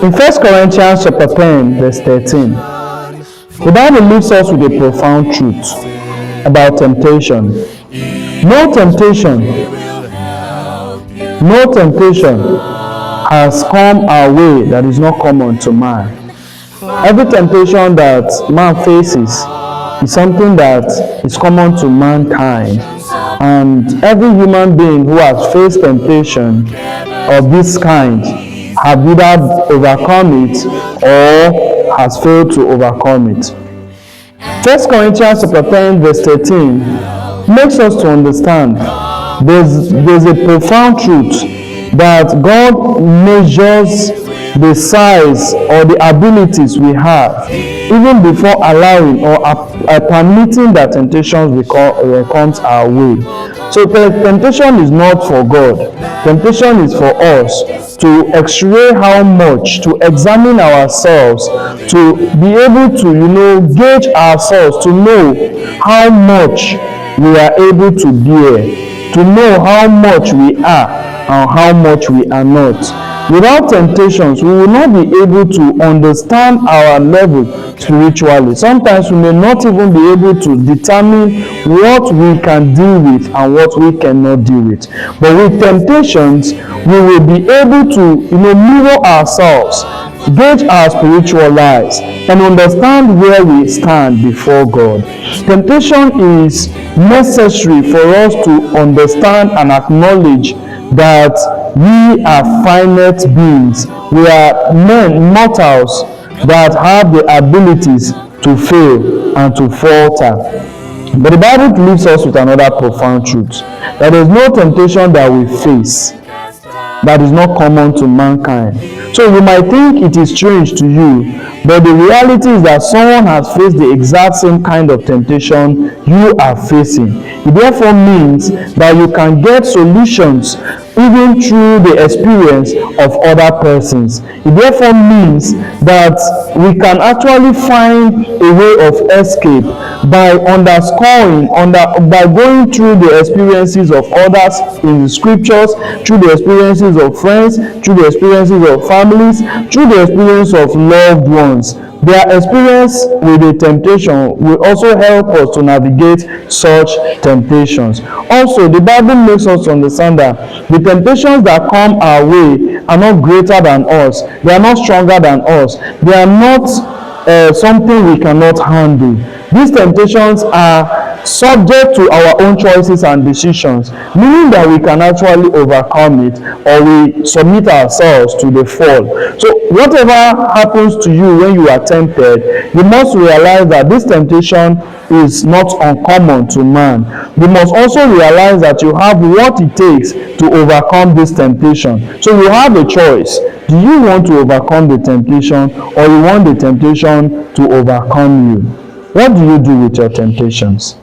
In 1 Corinthians chapter 10, verse 13, the Bible leaves us with a profound truth about temptation. No temptation, no temptation has come our way that is not common to man. Every temptation that man faces is something that is common to mankind. And every human being who has faced temptation of this kind have either overcome it or has failed to overcome it. 1 Corinthians chapter 10 verse 13 makes us to understand there's a profound truth that God measures the size or the abilities we have even before allowing or permitting that temptations comes our way. So temptation is not for God. Temptation is for us to x-ray how much, to examine ourselves, to be able to gauge ourselves, to know how much we are able to bear, to know how much we are and how much we are not. Without temptations, we will not be able to understand our level spiritually. Sometimes we may not even be able to determine what we can deal with and what we cannot deal with. But with temptations, we will be able to mirror ourselves, gauge our spiritual lives, and understand where we stand before God. Temptation is necessary for us to understand and acknowledge that we are finite beings. We are men, mortals, that have the abilities to fail and to falter. But the Bible leaves us with another profound truth, that there is no temptation that we face that is not common to mankind. So you might think it is strange to you, but the reality is that someone has faced the exact same kind of temptation you are facing. It therefore means that you can get solutions even through the experience of other persons. It therefore means that we can actually find a way of escape by by going through the experiences of others in the scriptures, through the experiences of friends, through the experiences of families, through the experience of loved ones. Their experience with the temptation will also help us to navigate such temptations. Also, the Bible makes us understand that the temptations that come our way are not greater than us. They are not stronger than us. They are not something we cannot handle. These temptations are subject to our own choices and decisions, meaning that we can actually overcome it, or we submit ourselves to the fall. So whatever happens to you when you are tempted, you must realize that this temptation is not uncommon to man. You must also realize that you have what it takes to overcome this temptation. So you have a choice. Do you want to overcome the temptation, or you want the temptation to overcome you? What do you do with your temptations?